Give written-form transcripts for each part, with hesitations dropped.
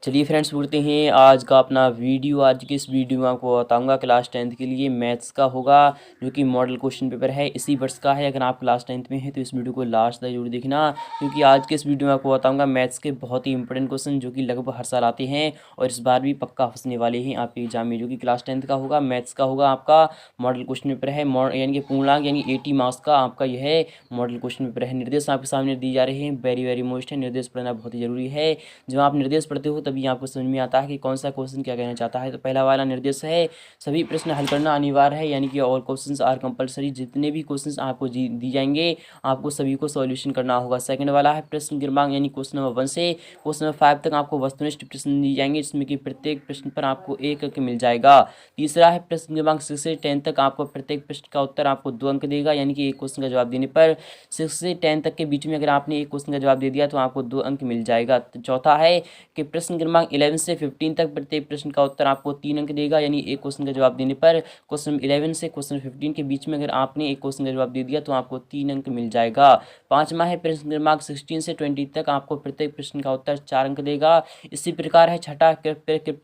चलिए फ्रेंड्स, बोलते हैं आज का अपना वीडियो। आज की इस वीडियो में आपको बताऊंगा क्लास 10th के लिए मैथ्स का होगा, जो कि मॉडल क्वेश्चन पेपर है, इसी वर्ष का है। अगर आप क्लास 10th में हैं तो इस वीडियो को लास्ट तक जरूर देखना, क्योंकि आज के इस वीडियो में आपको बताऊंगा मैथ्स के बहुत ही इंपॉर्टेंट क्वेश्चन जो कि लगभग हर साल आते हैं और इस बार भी पक्का फंसने वाले हैं आपके एग्जाम में। जो कि क्लास 10th का होगा, मैथ्स का होगा, आपका मॉडल क्वेश्चन पेपर है, यानी कि पूर्णांक यानी 80 मार्क्स का आपका यह मॉडल क्वेश्चन पेपर है। निर्देश आपके सामने दिए जा रहे हैं, वेरी वेरी मोस्ट है। निर्देश पढ़ना बहुत ही जरूरी है। जब आप निर्देश पढ़ते हो तभी आपको समझ में आता है कि कौन सा क्वेश्चन क्या कहना चाहता है। तो पहला वाला निर्देश है, सभी प्रश्न हल करना अनिवार्य है, यानी कि ऑल क्वेश्चंस आर कंपलसरी। जितने भी क्वेश्चंस आपको दी जाएंगे आपको सभी को सॉल्यूशन करना होगा। सेकंड वाला है प्रश्न क्रमांक, यानी क्वेश्चन नंबर 1 से क्वेश्चन नंबर 5 तक आपको वस्तुनिष्ठ प्रश्न दिए जाएंगे, जिसमें कि प्रत्येक प्रश्न पर आपको 1 अंक मिल जाएगा। तीसरा है प्रश्न क्रमांक 6 से 10 तक आपको प्रत्येक प्रश्न का उत्तर आपको 2 अंक देगा, यानी कि एक क्वेश्चन का जवाब देने पर 6 से 10 तक के बीच में अगर आपने एक क्वेश्चन का जवाब दे दिया तो आपको 2 अंक मिल जाएगा। तो चौथा है कि प्रश्न क्रमांक 11 से 15 तक प्रत्येक प्रश्न का उत्तर आपको 3 अंक देगा, यानी एक क्वेश्चन का जवाब देने पर क्वेश्चन 11 से क्वेश्चन 15 के बीच में अगर आपने एक क्वेश्चन का जवाब दे दिया तो आपको 3 अंक मिल जाएगा। पांचवा है प्रश्न क्रमांक 16 से 20 तक आपको प्रत्येक प्रश्न का उत्तर 4 अंक देगा। इसी प्रकार है छठा,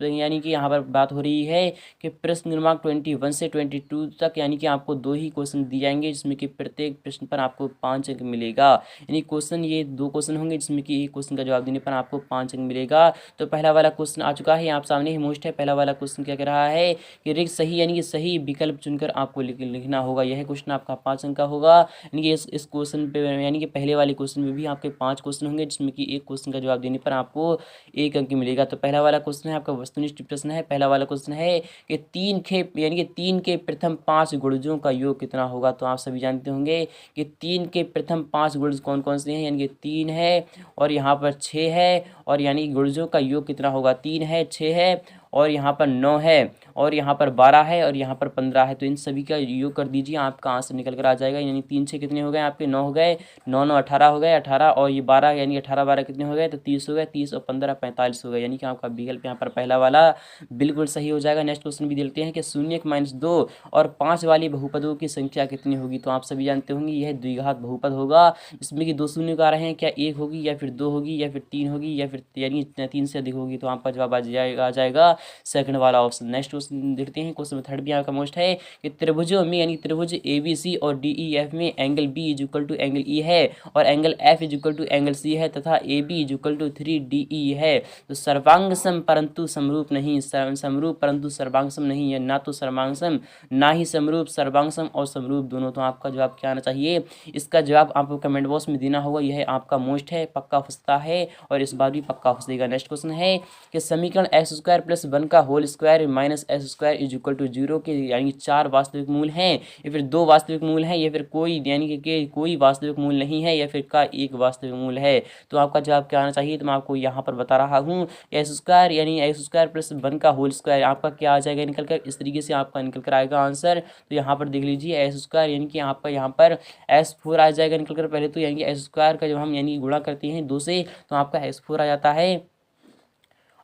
यानी कि यहाँ पर बात हो रही है कि प्रश्न क्रमांक 21 से 22 तक, यानी कि आपको 2 ही क्वेश्चन दिए जाएंगे, जिसमें कि प्रत्येक प्रश्न पर आपको 5 अंक मिलेगा। यानी क्वेश्चन ये 2 क्वेश्चन होंगे, जिसमें कि एक क्वेश्चन का जवाब देने पर आपको 5 अंक मिलेगा। तो पहला वाला क्वेश्चन आ चुका है आप सामने ही, मोस्ट है। पहला वाला क्वेश्चन क्या कह रहा है कि रिक्त सही, यानी कि सही विकल्प चुनकर आपको लिखना होगा। यह क्वेश्चन आपका 5 अंक का होगा। यानी कि इस क्वेश्चन पे, यानी कि पहले वाले क्वेश्चन में भी आपके 5 क्वेश्चन होंगे, जिसमें कि एक क्वेश्चन का जवाब देने पर आपको 1 अंक मिलेगा। तो पहला वाला क्वेश्चन है आपका वस्तुनिष्ठ प्रश्न है। पहला वाला क्वेश्चन है कि 3 के, यानी कि 3 के प्रथम 5 गुणजों का योग कितना होगा। तो आप सभी जानते होंगे कि 3 के प्रथम 5 गुणज कौन कौन से हैं, यानी कि 3 है और यहाँ पर 6 है, और यानी गुणजों का योग कितना होगा, 3 है, 6 है और यहाँ पर 9 है और यहाँ पर 12 है और यहाँ पर 15 है। तो इन सभी का योग कर दीजिए, आपका आंसर निकल कर आ जाएगा। यानी 3 6 कितने हो गए आपके, 9 हो गए, 9 9 18 हो गए, 18 और ये 12, यानी 18 12 कितने हो गए, तो 30 हो गए, 30 और 15 45 हो गए। यानी कि आपका विकल्प यहाँ पर पहला वाला बिल्कुल सही हो जाएगा। नेक्स्ट क्वेश्चन भी देखते हैं कि 0 - 2 और 5 वाली बहुपदों की संख्या कितनी होगी। तो आप सभी जानते होंगे यह द्विघात बहुपद होगा, इसमें कि 2 शून्य आ रहे हैं, क्या 1 होगी या फिर 2 होगी या फिर 3 होगी या फिर यानी 3 से अधिक होगी। तो आपका जवाब आ जाएगा सेकंड वाला ऑप्शन। नेक्स्ट क्वेश्चन देखते हैं, क्वेश्चन थर्ड भी आपका मोस्ट है कि त्रिभुजों में, यानी त्रिभुज ABC और DEF में एंगल B = एंगल E है और एंगल F = एंगल C है तथा AB = 3DE है। तो सर्वांग सम परंतु समरूप नहीं, समरूप परंतु सर्वांग सम नहीं है, ना तो सर्वांग सम ना ही समरूप, सर्वांग सम और समरूप दोनों। तो आपका जवाब क्या आना चाहिए, इसका जवाब आपको कमेंट बॉक्स में देना होगा। यह आपका मोस्ट है, पक्का फंसता है और इस बार भी पक्का फंसेगा। नेक्स्ट क्वेश्चन है कि समीकरण x² + 1 का होल स्क्वायर माइनस s² = 0 के, यानी 4 वास्तविक मूल हैं या फिर 2 वास्तविक मूल हैं या फिर कोई, यानी कि कोई वास्तविक मूल नहीं है या फिर का एक वास्तविक मूल है। तो आपका जवाब क्या आना चाहिए, तो मैं आपको यहाँ पर बता रहा हूँ s² यानी x² + 1 का होल स्क्वायर आपका क्या आ जाएगा निकल कर, इस तरीके से आपका निकल कर आएगा आंसर। तो यहाँ पर देख लीजिए s² यानी कि आपका यहाँ पर s4 आ जाएगा निकल कर। पहले तो यानी कि s² का जब हम यानी गुणा करते हैं 2 से तो आपका s4 आ जाता है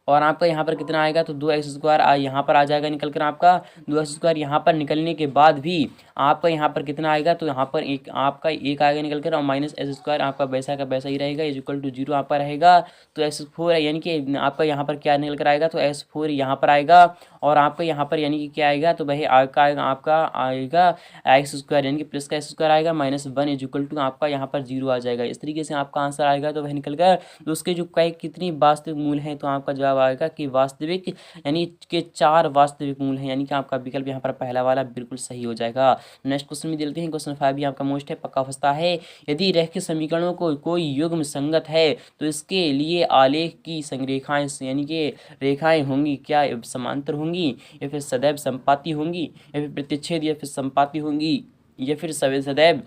और आपका यहाँ पर कितना आएगा, तो 2x² यहाँ पर आ जाएगा निकल कर आपका 2x²। यहाँ पर निकलने के बाद भी आपका यहाँ पर कितना आएगा, तो यहाँ पर एक आपका 1 आएगा निकल कर और माइनस s² आपका वैसा का वैसा ही रहेगा, = 0 आपका रहेगा। तो s4 यानी कि आपका यहाँ पर क्या निकल कर आएगा, तो s4 यहाँ पर आएगा और आपका यहाँ पर यानी कि क्या आएगा, तो वही आपका आएगा x² यानी कि प्लस का x² आएगा, -1 = आपका यहाँ पर 0 आ जाएगा। इस तरीके से आपका आंसर आएगा। तो वह निकल कर, तो उसके जो कितनी वास्तविक मूल हैं, तो आपका जवाब आएगा कि वास्तविक, यानी कि 4 वास्तविक मूल हैं, यानी कि आपका विकल्प यहाँ पर पहला वाला बिल्कुल सही हो जाएगा। नेक्स्ट क्वेश्चन में देते हैं, क्वेश्चन 5 भी आपका मोस्ट है, पक्का फंसता है। यदि रैखिक समीकरणों को कोई युग्म संगत है तो इसके लिए आलेख की संरेखाएं, यानी कि रेखाएं होंगी, क्या समांतर होंगी या फिर सदैव संपाती होंगी या फिर प्रतिच्छेद या फिर संपाती होंगी या फिर सदैव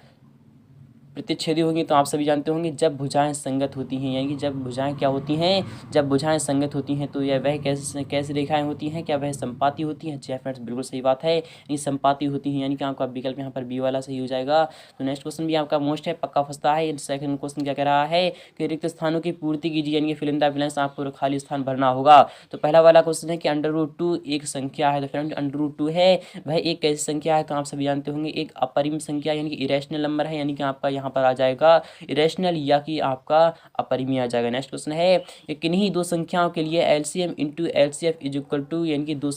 प्रतिच्छेदी होंगी। तो आप सभी जानते होंगे जब भुजाएं संगत होती हैं, यानी कि जब भुजाएं क्या होती हैं, जब भुजाएं संगत होती हैं तो यह वह कैसी रेखाएं होती हैं, क्या वह संपाती होती हैं। जी फ्रेंड्स, बिल्कुल सही बात है, यानी संपाती होती हैं, यानी कि आपका विकल्प यहाँ पर बी वाला सही हो जाएगा। तो नेक्स्ट क्वेश्चन भी आपका मोस्ट है, पक्का फंसता है। सेकंड क्वेश्चन क्या कह रहा है कि रिक्त स्थानों की पूर्ति कीजिए, यानी कि फिल इन द ब्लैंक्स, आपको खाली स्थान भरना होगा। तो पहला वाला क्वेश्चन है कि √2 एक संख्या है। तो फ्रेंड √2 है वह एक कैसी संख्या है, तो आप सभी जानते होंगे एक अपरिम संख्या, यानी कि इरेशनल नंबर है, यानी कि आपका यहाँ यहाँ पर आ जाएगा इरेशनल या कि आपका अपरिमेय आ जाएगा। नेक्स्ट क्वेश्चन है कि किन्हीं दो संख्याओं के लिए LCM into LCF is equal to यानी कि दो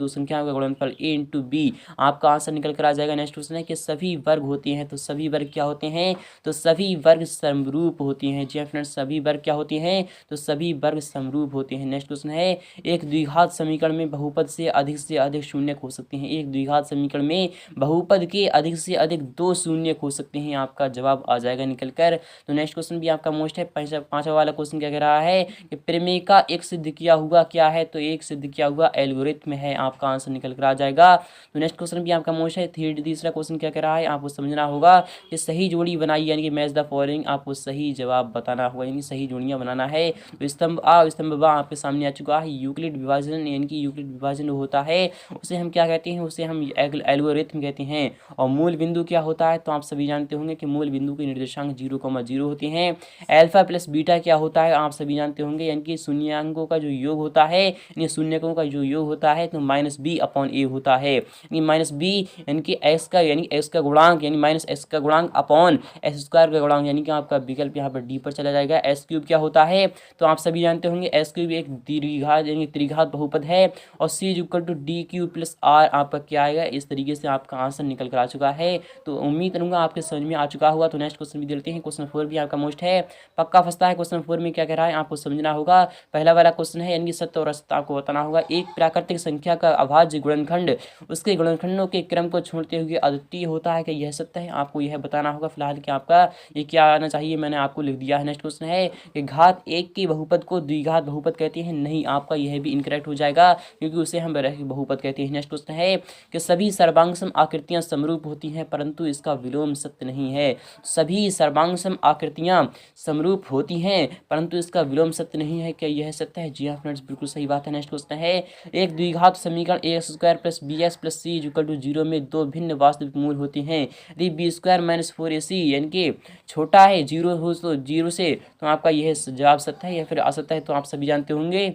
संख्याओं का गुणनफल ए इंटू बी, आपका आंसर निकल कर आ जाएगा। नेक्स्ट क्वेश्चन है कि सभी वर्ग होते हैं, तो सभी वर्ग क्या होते हैं, तो सभी वर्ग समरूप होती हैं। जी फ्रेंड्स, सभी वर्ग क्या होती हैं, तो सभी वर्ग समरूप होते हैं। नेक्स्ट क्वेश्चन है एक द्विघात समीकरण में बहुपद से अधिक शून्य हो सकते हैं। एक द्विघात समीकरण में बहुपद के अधिक से अधिक दो शून्य हो सकते हैं, आपका जवाब आ जाएगा निकल कर। तो नेक्स्ट क्वेश्चन भी आपका मोस्ट है। पांचवा वाला क्वेश्चन क्या कह रहा है कि प्रमेय का एक सिद्ध किया हुआ क्या है, तो एक सिद्ध किया हुआ एल्गोरिथम है, आपका आंसर निकल कर आ जाएगा। तो नेक्स्ट क्वेश्चन भी आपका मोस्ट है। तीसरा क्वेश्चन क्या कह रहा है, आपको समझना होगा कि सही जोड़ी बनाई यानी कि मैच द फॉलोइंग, आपको सही जवाब बताना होगा यानी सही जोड़ियां बनाना है। तो स्तंभ आ स्तंभ बा आपके सामने आ चुका है। यूक्लिड विभाजन यानी कि यूक्लिड विभाजन होता है उसे हम क्या कहते हैं, उसे हम एल्गोरिथम कहते हैं। और मूल बिंदु क्या होता है, तो आप सभी जानते होंगे कि मूल बिंदु के निर्देशांक 0,0 होते हैं। अल्फा प्लस बीटा क्या होता है, आप सभी जानते होंगे यानी कि शून्यांकों का जो योग होता है, यानी शून्यकों का जो योग होता है तो -b/a होता है। यानी -b यानी कि x का गुणांक यानी -x का गुणांक अपॉन s² का गुणांक यानी कि आपका विकल्प यहाँ पर डी पर चला जाएगा। s³ क्या होता है, तो आप सभी जानते होंगे s³ एक द्विघात यानी त्रिघात बहुपद है। और c = dq + r आपका क्या आएगा, इस तरीके से आपका आंसर निकल कर आ चुका है। तो उम्मीद करूंगा आपके समझ में आ चुका होगा। तो नेक्स्ट क्वेश्चन भी देते हैं। क्वेश्चन 4 भी आपका मोस्ट है, पक्का फंसता है। क्वेश्चन 4 में क्या कह रहा है, आपको समझना होगा। पहला वाला क्वेश्चन है यानी कि सत्य और असत्य आपको बताना होगा। एक प्राकृतिक संख्या का अभाज्य गुणनखंड उसके गुणनखंडों के क्रम को छोड़ते हुए अद्वितीय होता है कि यह सत्य है, आपको यह बताना होगा। फिलहाल कि आपका ये क्या आना चाहिए, मैंने आपको लिख दिया है। नेक्स्ट क्वेश्चन है कि घात 1 के बहुपद को द्विघात बहुपद कहते हैं, नहीं, आपका यह भी इनकरेक्ट हो जाएगा क्योंकि उसे हम रैखिक बहुपद कहते हैं। नेक्स्ट क्वेश्चन है कि सभी सर्वांगसम आकृतियां समरूप होती हैं परंतु इसका विलोम सत्य नहीं है। सभी सर्वांगसम आकृतियां समरूप होती हैं परंतु इसका विलोम सत्य नहीं है, क्या यह सत्य है? जी हाँ फ्रेंड्स, बिल्कुल सही बात है। नेक्स्ट क्वेश्चन है एक द्विघात समीकरण ax² + bx + c = 0 में दो भिन्न वास्तविक मूल होते हैं। यदि b² - 4ac यानी कि छोटा है 0 हो तो 0 से, तो आपका यह जवाब सत्य है या फिर असत्य है, तो आप सभी जानते होंगे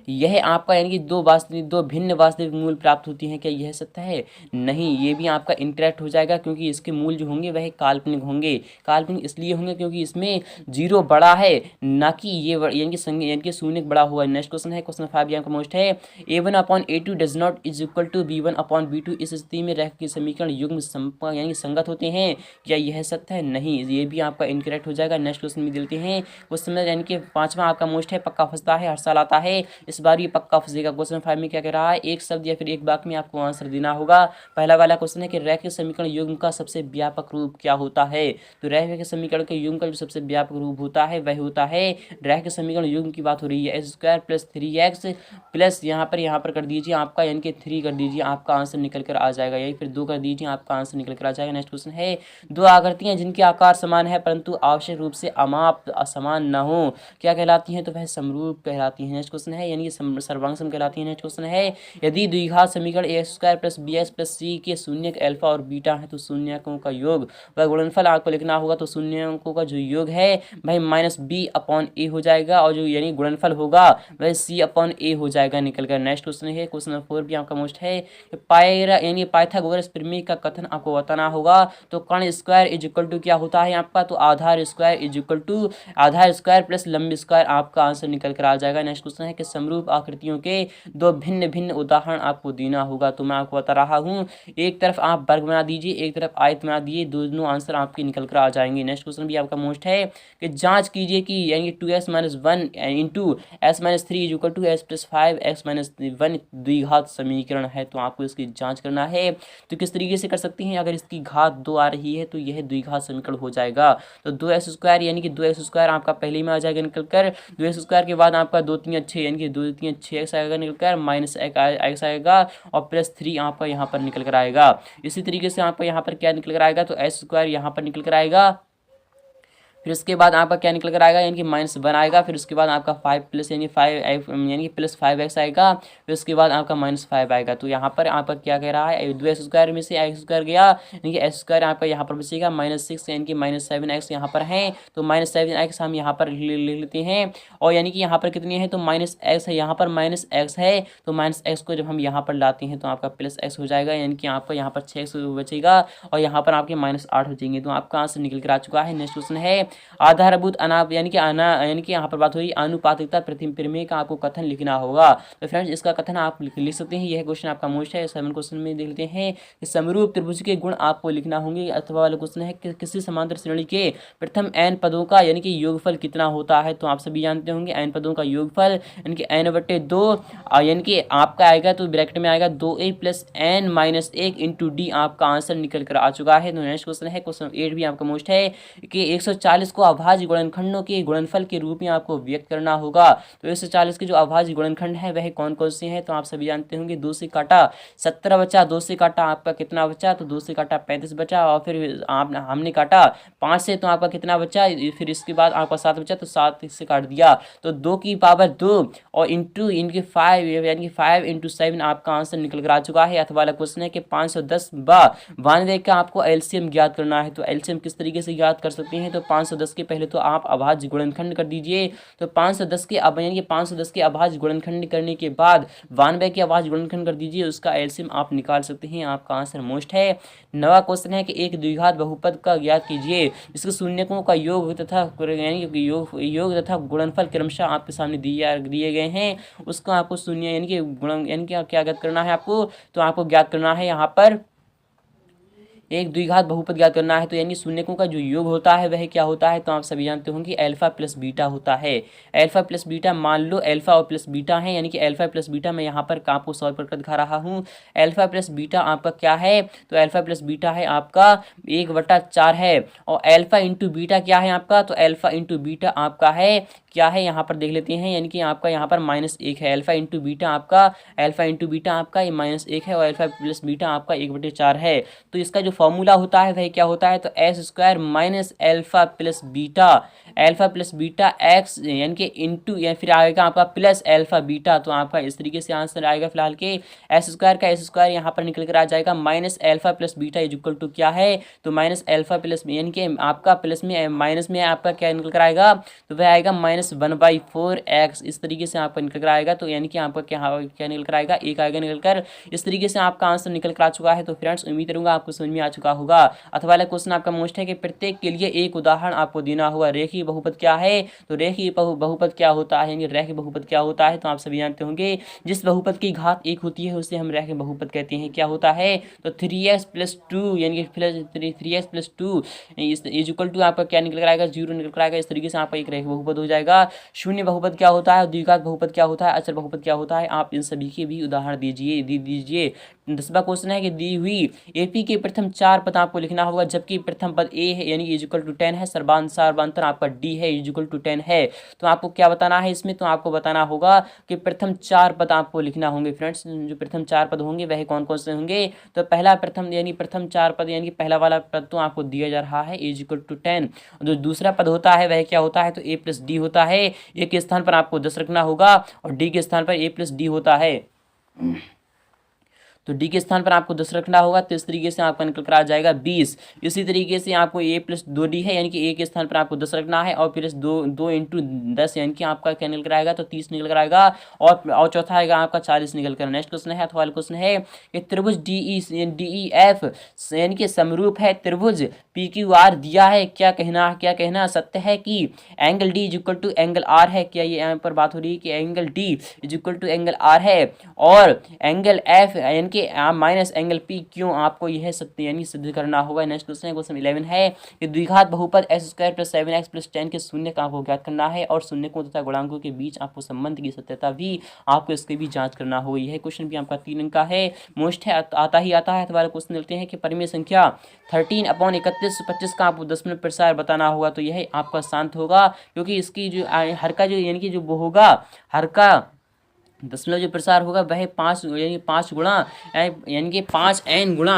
यह आपका यानी कि दो भिन्न वास्तविक मूल प्राप्त होती हैं, क्या यह सत्य है? नहीं, ये भी आपका इनकरेक्ट हो जाएगा क्योंकि इसके मूल जो होंगे वह काल्पनिक होंगे। काल्पनिक इसलिए होंगे क्योंकि इसमें 0 बड़ा है ना कि ये यानी कि शून्य बड़ा हुआ। नेक्स्ट क्वेश्चन है, क्वेश्चन 5 आपका मोस्ट है। a1/a2 does not is equal to b1/b2, इस स्थिति में रैखिक समीकरण युग्म यानी संगत होते हैं, क्या यह सत्य है? नहीं, ये भी आपका इनकरेक्ट हो जाएगा। नेक्स्ट क्वेश्चन भी देते हैं। क्वेश्चन यानी कि 5वां आपका मोस्ट है, पक्का फंसता है, हर साल आता है, इस बार ये पक्का फंसेगा। क्वेश्चन 5 में क्या कह रहा है, एक शब्द या फिर एक वाक्य में आपको आंसर देना होगा। पहला वाला क्वेश्चन है कि रैखिक समीकरण युग्म का सबसे व्यापक रूप क्या होता है, तो रैखिक समीकरण के युग्म का जो सबसे व्यापक रूप होता है वह होता है, रैखिक समीकरण युग्म की बात हो रही है, s² + 3x प्लस यहाँ पर कर दीजिए आपका यानी कि 3 कर दीजिए, आपका आंसर निकल कर आ जाएगा। यही फिर 2 कर दीजिए, आपका आंसर निकल कर आ जाएगा। नेक्स्ट क्वेश्चन है दो आकृतियां जिनके आकार समान है परंतु आवश्यक रूप से अमाप असमान न हो, क्या कहलाती हैं, तो वह समरूप कहलाती हैं। नेक्स्ट क्वेश्चन है यानी कि सर्वांगसम कहलाती है। नेक्स्ट क्वेश्चन है यदि द्विघात समीकरण ax² + bx + c के शून्यक अल्फा और बीटा है तो शून्यकों का योग व गुणनफल आपको लिखना होगा। तो शून्यकों का जो योग है भाई -b/a हो जाएगा और जो यानी गुणनफल होगा वह c/a हो जाएगा निकल कर। नेक्स्ट क्वेश्चन है, क्वेश्चन 4 भी आपका मोस्ट है। पाइथागोरस प्रमेय का कथन आपको बताना होगा। तो कर्ण स्क्वायर इज इक्वल टू क्या होता है आपका, तो आधार स्क्वायर इज इक्वल टू आधार स्क्वायर प्लस लंब स्क्वायर, आपका आंसर निकल कर आ जाएगा। नेक्स्ट क्वेश्चन है कि समरूप आकृतियों के दो भिन्न भिन्न उदाहरण आपको देना होगा। तो मैं आपको बता रहा हूँ, एक तरफ आप वर्ग बना दीजिए, एक तरफ आयत बना दीजिए, दोनों आंसर आपके निकल कर आ जाएंगे। नेक्स्ट क्वेश्चन भी आपका मोस्ट है कि जांच कीजिए कि यानी 2x - 1 × s - 3 = s + 5x - 1 द्विघात समीकरण है, तो आपको इसकी जांच करना है। तो किस तरीके से कर सकते हैं, अगर इसकी घात 2 आ रही है तो यह द्विघात समीकरण हो जाएगा। तो 2x² यानी कि 2x² आपका पहले में आ जाएगा निकल कर, 2x² के बाद आपका 2 3 6 यानी कि 2 3 6x आएगा निकल कर, -x आएगा और +3 आपका यहाँ पर निकल कर आएगा। इसी तरीके से आपका यहाँ पर क्या निकल कर आएगा, तो s² यहाँ पर निकल कर आएगा फिर उसके बाद आपका क्या निकल कर आएगा, यानी कि -1 आएगा। फिर उसके बाद आपका 5 प्लस यानी 5 यानी कि प्लस 5x आएगा। फिर उसके बाद आपका -5 आएगा। तो यहाँ पर आपका क्या कह रहा है, 2x² में से x² गया, यानी कि x² आपका यहाँ पर बचेगा -6 यानी कि -7x यहाँ पर है। तो -7x हम यहाँ पर ले लेते हैं। और यानी कि यहाँ पर कितनी है, तो -x है, यहाँ पर -x है। तो -x को जब हम यहाँ पर लाते हैं तो आपका +x हो जाएगा, यानी कि आपका यहाँ पर 6x बचेगा और यहाँ पर आपके -8 हो जाएंगे। तो आपका आंसर निकल कर आ चुका है। नेक्स्ट क्वेश्चन है आधारभूत अनाप यानी कि यहाँ पर बात हुई आनुपातिकता प्रमेय का आपको कथन लिखना होगा। तो फ्रेंड्स इसका कथन आप लिख सकते हैं। यह क्वेश्चन आपका मोस्ट है। 7 क्वेश्चन में देख लेते हैं कि समरूप त्रिभुज के गुण आपको लिखना होंगे। अथवा वाला क्वेश्चन है कि किसी समांतर श्रेणी के प्रथम n पदों का यानी कि योगफल कितना होता है। तो आप सभी जानते होंगे n पदों का योगफल यानी कि n/2 यानी कि आपका आएगा तो ब्रैकेट में आएगा 2a + n-1 × d। आपका आंसर निकल कर आ चुका है। तो नेक्स्ट क्वेश्चन है क्वेश्चन 8 भी आपका मोस्ट है कि 140 को अभाज्य गुणनखंडों के गुणनफल के रूप में आपको व्यक्त करना होगा। तो 140 के जो अभाज्य गुणनखंड है वह कौन कौन से हैं। तो आप सभी जानते होंगे 2 से काटा 17 बचा, 2 से काटा आपका कितना बचा, तो 2 से काटा 35 बचा। और फिर हमने काटा 5 से तो आपका कितना बचा, फिर इसके बाद आपका 7 बचा तो 7 से काट दिया तो 2 की पावर 2 और इंटू इनके 5 यानी कि 5 × 7 आपका आंसर निकल कर आ चुका है। अथवा वाला क्वेश्चन है कि 510 92 का आपको एलसीएम ज्ञात करना है। तो एलसीएम किस तरीके से ज्ञात कर सकते हैं, तो 510 के पहले तो आप अभाज्य गुणनखंड कर दीजिए। तो 510 के यानी कि 510 के अभाज्य गुणनखंड करने के बाद 92 के अभाज्य गुणनखंड कर दीजिए, उसका एलसीएम आप निकाल सकते हैं। आपका आंसर मोस्ट है। 9वां क्वेश्चन है कि एक द्विघात बहुपद का ज्ञात कीजिए जिसके शून्यकों का योग तथा यानी कि योग तथा गुणनफल क्रमशः आपके सामने दिए गए हैं। उसका आपको शून्य यानी कि गुणन यानी कि क्या ज्ञात करना है आपको, तो आपको ज्ञात करना है यहाँ पर एक द्विघात बहुपद ज्ञात करना है। तो यानी शून्यकों का जो योग होता है वह क्या होता है, तो आप सभी जानते होंगे अल्फा प्लस बीटा होता है। अल्फा प्लस बीटा, मान लो अल्फा और प्लस बीटा है, यानी कि अल्फा प्लस बीटा मैं यहाँ पर आपको सॉल्व करके दिखा रहा हूँ। अल्फा प्लस बीटा आपका क्या है, तो अल्फा प्लस बीटा है आपका 1/4 है। और अल्फा इंटू बीटा क्या है आपका, तो अल्फा इंटू बीटा आपका है क्या है, यहाँ पर देख लेते हैं, यानी कि आपका यहाँ पर -1 है। अल्फा इंटू बीटा आपका ये -1 है और अल्फा प्लस बीटा आपका 1/4 है। तो इसका जो फॉर्मूला होता है वह क्या होता है, तो s² minus alpha plus beta x यानी कि इंटू या फिर आएगा आपका प्लस अल्फा बीटा। तो आपका इस तरीके से आंसर आएगा फिलहाल के s² का s² यहाँ पर निकल कर आ जाएगा minus alpha plus beta is equal to क्या है, तो माइनस अल्फा प्लस यानी कि आपका प्लस में माइनस में आपका क्या निकल कर आएगा, तो वह आएगा -1/4x। इस तरीके से आपका निकल कर आएगा। तो यानी कि आपका क्या निकल कर आएगा, 1 आएगा निकल कर। इस तरीके से आपका आंसर निकल कर आ चुका है। तो फ्रेंड्स उम्मीद करूंगा आपको समझ में आ चुका होगा। अथवा वाला क्वेश्चन आपका मोस्ट है कि प्रत्येक के लिए एक उदाहरण आपको देना होगा। रेखीय बहुपद क्या है, तो रेखीय बहुपद क्या होता है, यानी रेखीय बहुपद क्या होता है, तो आप सभी जानते होंगे जिस बहुपद की घात 1 होती है उसे हम रेखीय बहुपद कहते हैं। क्या होता है, तो 3x + 2 यानी कि 3x + 2 इज इक्वल टू आपका क्या निकल कर आएगा, 0 निकल कर आएगा। इस तरीके से आपका एक रेखीय बहुपद हो जाएगा। शून्य बहुपद क्या होता है, द्विघात बहुपद क्या होता है, अचर बहुपद क्या होता है, आप इन सभी के भी उदाहरण दीजिए। 10वां क्वेश्चन है कि दी हुई एपी के प्रथम 4 पद आपको लिखना होगा, जबकि प्रथम पद ए है यानी इज इक्वल टू 10 है, सर्वांतर आपका डी है इज इक्वल टू 10 है। तो आपको क्या बताना है इसमें, तो आपको बताना होगा कि प्रथम 4 पद आपको लिखना होंगे। फ्रेंड्स जो प्रथम 4 पद होंगे वह कौन कौन से होंगे, तो पहला प्रथम 4 पद यानी कि पहला वाला पद तो आपको दिया जा रहा है इज इक्वल टू 10। जो दूसरा पद होता है वह क्या होता है, तो a + d होता है। ए के स्थान पर आपको 10 रखना होगा और डी के स्थान पर a + d होता है। तो डी के स्थान पर आपको 10 रखना होगा। तो इस तरीके से आपका निकल कर आ जाएगा 20। इसी तरीके से आपको a + 2d है, यानी कि a के स्थान पर आपको 10 रखना है और फिर 2 × 10 यानी कि आपका क्या निकल कर आएगा, तो 30 निकल कर आएगा। और चौथा आएगा आपका 40 निकल कर। नेक्स्ट क्वेश्चन है, अथवा वाला क्वेश्चन है कि त्रिभुज DEF यानी कि समरूप है त्रिभुज PQR दिया है। क्या कहना सत्य है कि angle D is equal to angle R है। क्या ये यहाँ पर बात हो रही है कि angle D is equal to angle R है और एंगल F यानी कि माइनस एंगल P क्यों, आपको यह सत्य यानी सिद्ध करना होगा। नेक्स्ट क्वेश्चन क्वेश्चन 11 है कि द्विघात बहुपद s² + 7x + 10 के शून्य का आपको ज्ञात करना है और शून्यकों तथा गुणांकों के बीच आपको संबंध की सत्यता भी आपको इसकी भी जांच करना होगी। यह क्वेश्चन भी आपका 3 अंक का है, मोस्ट है, आता है। अथवा क्वेश्चन लेते हैं कि परिमेय संख्या 13/31/25 का आपको दशमलव प्रसार बताना होगा। तो यह आपका शांत होगा क्योंकि इसकी जो हर का जो यानी कि जो वो होगा हर का दशमलव जो प्रसार होगा वह 5 यानी 5 गुणा यानी कि 5n गुणा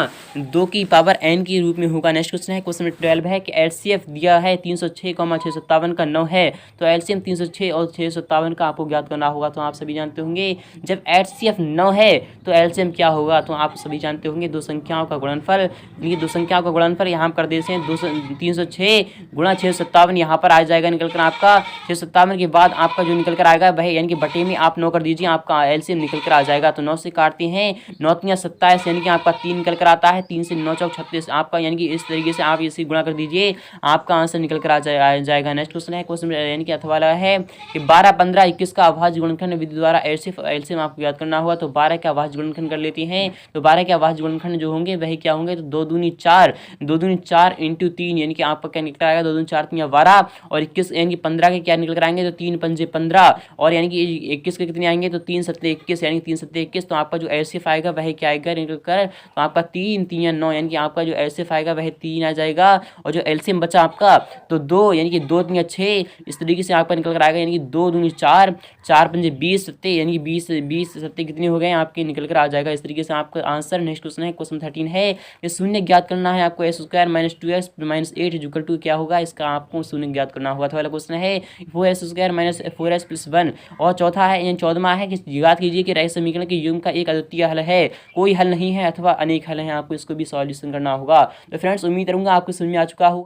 2 की पावर n के रूप में होगा। नेक्स्ट क्वेश्चन है, क्वेश्चन नंबर 12 है कि एलसीएफ दिया है 306,657 का 9 है, तो एलसीएम 306 और 657 का आपको ज्ञात करना होगा। तो आप सभी जानते होंगे जब एचसीएफ 9 है तो एलसीएम क्या होगा, तो आप सभी जानते होंगे दो संख्याओं का गुणनफल, यानी दो संख्याओं का गुणनफल यहाँ कर देते हैं 306 गुणा 657 यहाँ पर आ जाएगा निकल कर आपका 657 के बाद आपका जो निकल कर आएगा वह यानी कि बटे में आप 9 कर दीजिए, आपका एलसीएम निकल कर आ जाएगा। तो 9 से काटते हैं 9 तियां 27 यानी कि आपका 3 निकल कर आता है, 3 से 9 चौक 36 आपका, यानी कि इस तरीके से आप इसे गुणा कर दीजिए, आपका आंसर निकल कर आ जाएगा। नेक्स्ट क्वेश्चन है, क्वेश्चन यानी कि अथवा वाला है कि 12, 15, 21 का अभाज्य गुणनखंड विधि द्वारा एलसीएम आपको याद करना होगा। तो 12 का अभाज्य गुणनखंड कर लेते हैं, तो 12 के अभाज्य गुणनखंड जो होंगे वही क्या होंगे, तो 2 दूनी 4, 2 दूनी 4 इंटू 3 यानी कि आपका क्या निकल आएगा 2 दूनी 4 तियां 12 और 21 यानी कि 15 के क्या निकल कर आएंगे, तो 3 पंजे 15 और यानी कि 21 के कितने आएंगे, तो 3 सत्ते 21 यानी 3 सत्ते 21। तो आपका जो एलसीएफ आएगा वह क्या आएगा निकल कर, तो आपका 3 तियां 9 यानी कि आपका जो एलसीएफ आएगा वह 3 आ जाएगा, और जो एलसीएम बचा आपका तो 2 यानी कि 2 तियां 6 इस तरीके से आपका निकल कर आएगा, यानी कि 2 दूनी 4, 4 पंजे 20 सत्ते यानी कि 20 सत्ते कितने हो गए आपके निकल कर आ जाएगा इस तरीके से आपका आंसर। नेक्स्ट क्वेश्चन है, क्वेश्चन 13 है, ये शून्य ज्ञात करना है आपको, s square minus 2x minus 8 equal to क्या होगा, इसका आपको शून्य ज्ञात करना होगा। तो वाला क्वेश्चन है 4s square minus 4s plus 1, और चौथा है यानी 14वां है कि ज्ञात कीजिए कि रैखिक समीकरण के युग्म का एक अद्वितीय हल है, कोई हल नहीं है अथवा अनेक हल हैं, आपको इसको भी सॉल्यूशन करना होगा। तो फ्रेंड्स उम्मीद करूंगा आपको समझ में आ चुका होगा।